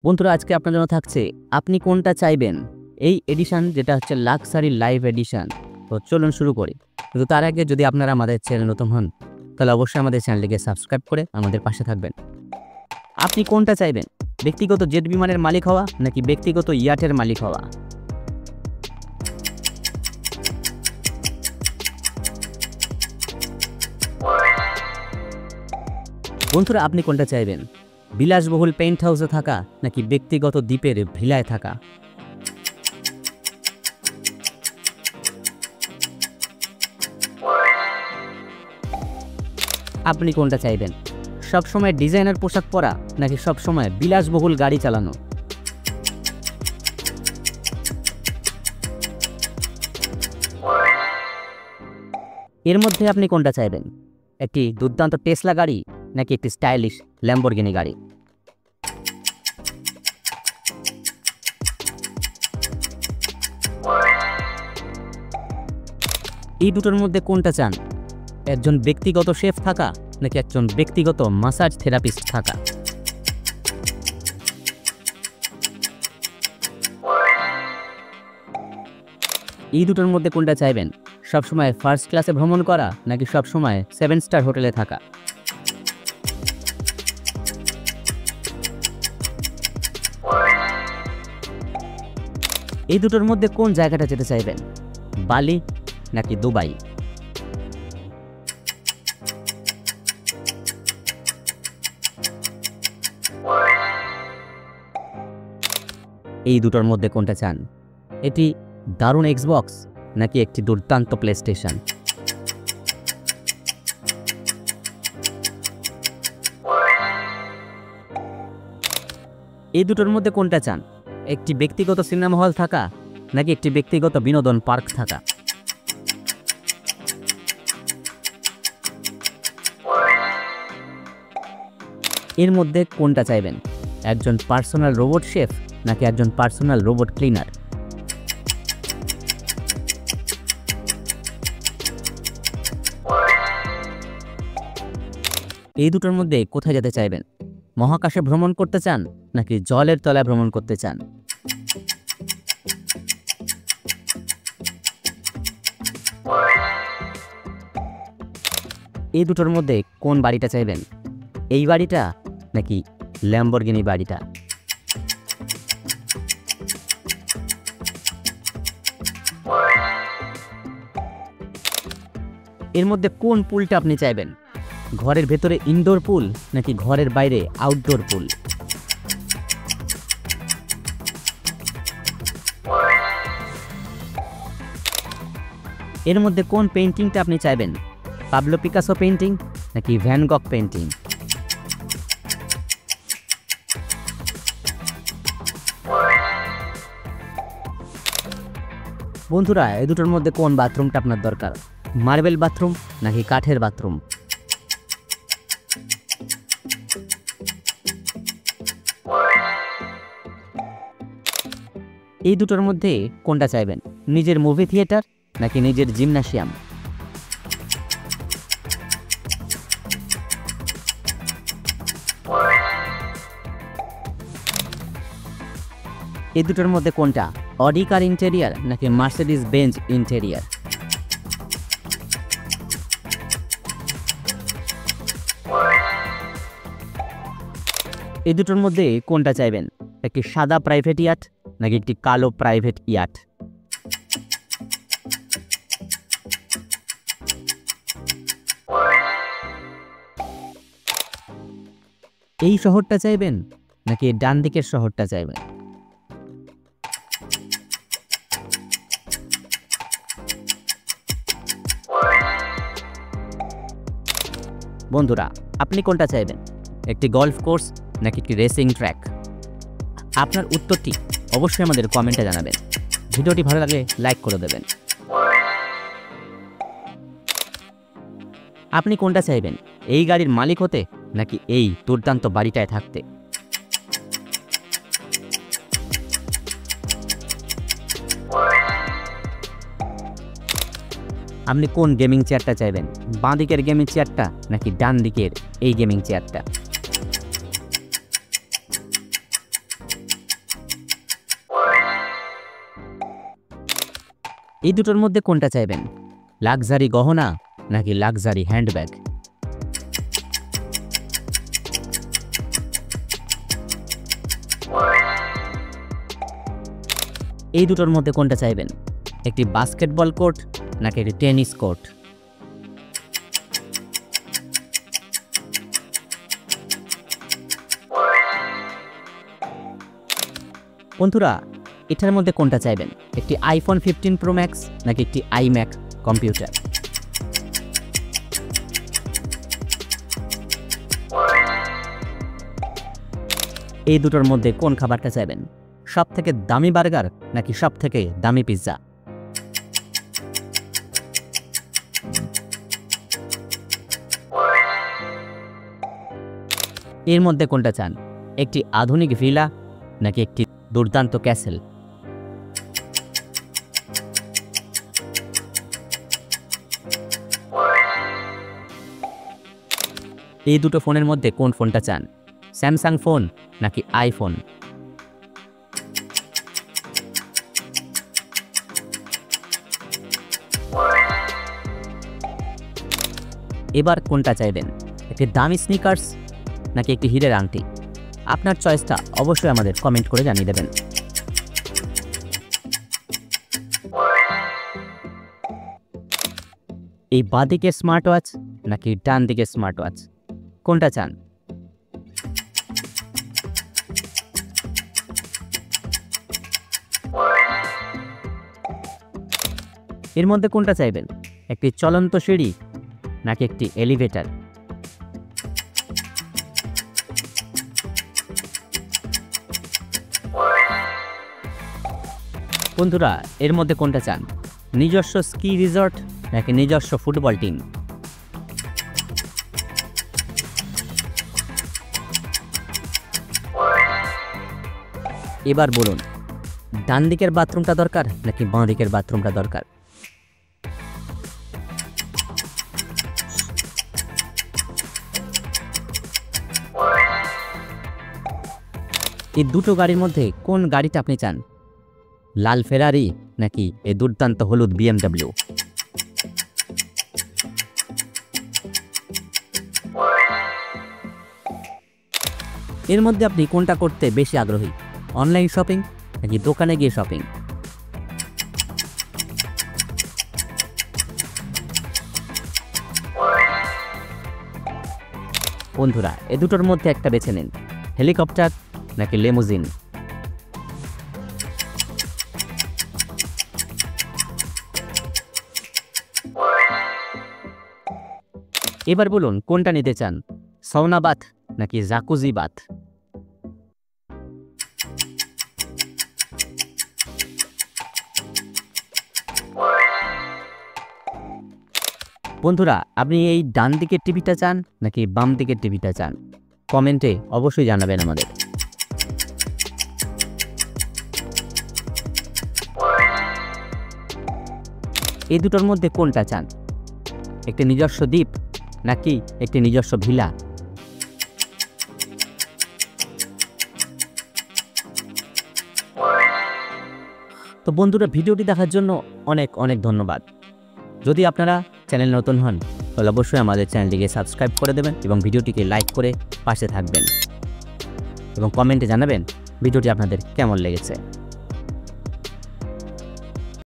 বন্ধুরা আজকে আপনার জন্য থাকছে আপনি কোনটা চাইবেন এই এডিশন, যেটা হচ্ছে লাক্সারি লাইভ এডিশন। তো চলুন শুরু করি। কিন্তু তার আগে যদি আপনারা আমাদের চ্যানেল নতুন হন তাহলে অবশ্যই আমাদের চ্যানেলটিকে সাবস্ক্রাইব করে আমাদের পাশে থাকবেন। আপনি কোনটা চাইবেন, ব্যক্তিগত জেট বিমানের মালিক হওয়া নাকি ব্যক্তিগত ইয়াটের মালিক হওয়া? বন্ধুরা আপনি কোনটা চাইবেন, বিলাসবহুল পেন্ট হাউসে থাকা নাকি ব্যক্তিগত দ্বীপের ভিলায় থাকা? আপনি কোনটা চাইবেন, সবসময় ডিজাইনার পোশাক পরা নাকি সবসময় বিলাসবহুল গাড়ি চালানো? এর মধ্যে আপনি কোনটা চাইবেন, একটি দুর্দান্ত টেসলা গাড়ি নাকি একটি স্টাইলিশ ল্যাম্বরগিনি গাড়ি? এই দুটোর মধ্যে কোনটা চান, একজন ব্যক্তিগত শেফ থাকা নাকি একজন ব্যক্তিগত মাসাজ থেরাপিস্ট থাকা? এই দুটোর মধ্যে কোনটা চাইবেন, সবসময় ফার্স্ট ক্লাসে ভ্রমণ করা নাকি সবসময় 7 স্টার হোটেলে থাকা? এই দুটোর মধ্যে কোন জায়গাটা যেতে চাইবেন, বালি নাকি দুবাই? এই দুটোর মধ্যে কোনটা চান, এটি দারুণ এক্সবক্স নাকি একটি দুর্দান্ত প্লে স্টেশন? এই দুটোর মধ্যে কোনটা চান, একটি ব্যক্তিগত সিনেমা হল থাকা নাকি একটি ব্যক্তিগত বিনোদন পার্ক থাকা? এর মধ্যে কোনটা চাইবেন, একজন পার্সোনাল রোবট শেফ নাকি একজন পার্সোনাল রোবট ক্লিনার? এই দুটোর মধ্যে কোথায় যেতে চাইবেন, মহাকাশে ভ্রমণ করতে চান নাকি জলের তলায় ভ্রমণ করতে চান? এই দুটোর মধ্যে কোন বাড়িটা চাইবেন, এই বাড়িটা নাকি ল্যাম্বরগিনি বাড়িটা? এর মধ্যে কোন পুলটা আপনি চাইবেন, ঘরের ভেতরে ইনডোর পুল নাকি ঘরের বাইরে আউটডোর পুল? এর মধ্যে কোন পেইন্টিংটা আপনি চাইবেন, পাবলো পিকাসো পেইন্টিং নাকি ভ্যান গগ পেইন্টিং? বন্ধুরা এই দুটোর মধ্যে কোন বাথরুমটা আপনার দরকার, মার্বেল বাথরুম নাকি কাঠের বাথরুম? এই দুটোর মধ্যে কোনটা চাইবেন, নিজের মুভি থিয়েটার নাকি নিজের জিমনাসিয়াম? এই দুটোর মধ্যে কোনটা, অডি কার ইন্টেরিয়ার নাকি মার্সিডিজ বেঞ্জ ইন্টেরিয়ার? এই দুটোর মধ্যে কোনটা চাইবেন, একটি সাদা প্রাইভেট ইয়াট নাকি একটি কালো প্রাইভেট ইয়াট? এই শহরটা চাইবেন নাকি ডান দিকের শহরটা চাইবেন? বন্ধুরা আপনি কোনটা চাইবেন, একটি গল্ফ কোর্স নাকি একটি রেসিং ট্র্যাক? আপনার উত্তরটি অবশ্যই আমাদের কমেন্টে জানাবেন। ভিডিওটি ভালো লাগলে লাইক করে দেবেন। আপনি কোনটা চাইবেন, এই গাড়ির মালিক হতে নাকি এই দুর্দান্ত বাড়িটায় থাকতে? আপনি কোন গেমিং চেয়ারটা চাইবেন, বাঁ দিকের গেমিং চেয়ারটা নাকি ডান দিকের এই গেমিং চেয়ারটা? এই দুটোর মধ্যে কোনটা চাইবেন, লাক্সারি গহনা নাকি লাক্সারি হ্যান্ডব্যাগ? এই দুটোর মধ্যে কোনটা চাইবেন, একটি বাস্কেটবল কোর্ট নাকি একটি টেনিস কোর্ট? বন্ধুরা, এটার মধ্যে কোনটা চাইবেন, একটি আইফোন 15 প্রো ম্যাক্স নাকি একটি আইম্যাক কম্পিউটার? এই দুটোর মধ্যে কোন খাবারটা চাইবেন, সব থেকে দামি বার্গার নাকি সব থেকে দামি পিৎজা? এর মধ্যে কোনটা চান, একটি আধুনিক ভিলা নাকি একটি দুর্দান্ত ক্যাসেল? এই দুটো ফোনের মধ্যে কোন ফোনটা চান, স্যামসাং ফোন নাকি আইফোন? এবার কোনটা চাইবেন, একটি দামি স্নিকার্স নাকি একটি হীরের আংটি? আপনার চয়েসটা অবশ্যই আমাদের কমেন্ট করে জানিয়ে দেবেন। এই বাঁদিকে স্মার্ট ওয়াচ নাকি ডান দিকে স্মার্ট ওয়াচ, কোনটা চান? এর মধ্যে কোনটা চাইবেন, একটি চলন্ত সিঁড়ি নাকি একটি এলিভেটর? বন্ধুরা, এর মধ্যে কোনটা চান, নিজস্ব স্কি রিসর্ট নাকি নিজস্ব ফুটবল টিম? এবার বলুন, ডান দিকের বাথরুমটা দরকার নাকি বাঁ দিকের বাথরুমটা দরকার? এই দুটো গাড়ির মধ্যে কোন গাড়িটা আপনি চান, লাল ফেরারি নাকি এই দুর্দান্ত হলুদ BMW? এর মধ্যে আপনি কোনটা করতে বেশি আগ্রহী, অনলাইন শপিং নাকি দোকানে গিয়ে শপিং? বন্ধুরা, এ দুটোর মধ্যে একটা বেছে নিন, হেলিকপ্টার নাকি লিমুজিন? এবার বলুন, কোনটা নিতে চান, সৌনা বাথ নাকি জাকুজি বাথ? বন্ধুরা, আপনি এই ডান দিকের টিভিটা চান নাকি বাম দিকের টিভিটা চান, কমেন্টে অবশ্যই জানাবেন আমাদের। এই দুটোর মধ্যে কোনটা চান, একটি নিজস্ব দ্বীপ নাকি একটি নিজস্ব ভিলা? তো বন্ধুরা, ভিডিওটি দেখার জন্য অনেক অনেক ধন্যবাদ। যদি আপনারা চ্যানেল নতুন হন তাহলে অবশ্যই আমাদের চ্যানেলটিকে সাবস্ক্রাইব করে দেবেন এবং ভিডিওটিকে লাইক করে পাশে থাকবেন এবং কমেন্টে জানাবেন ভিডিওটি আপনাদের কেমন লেগেছে।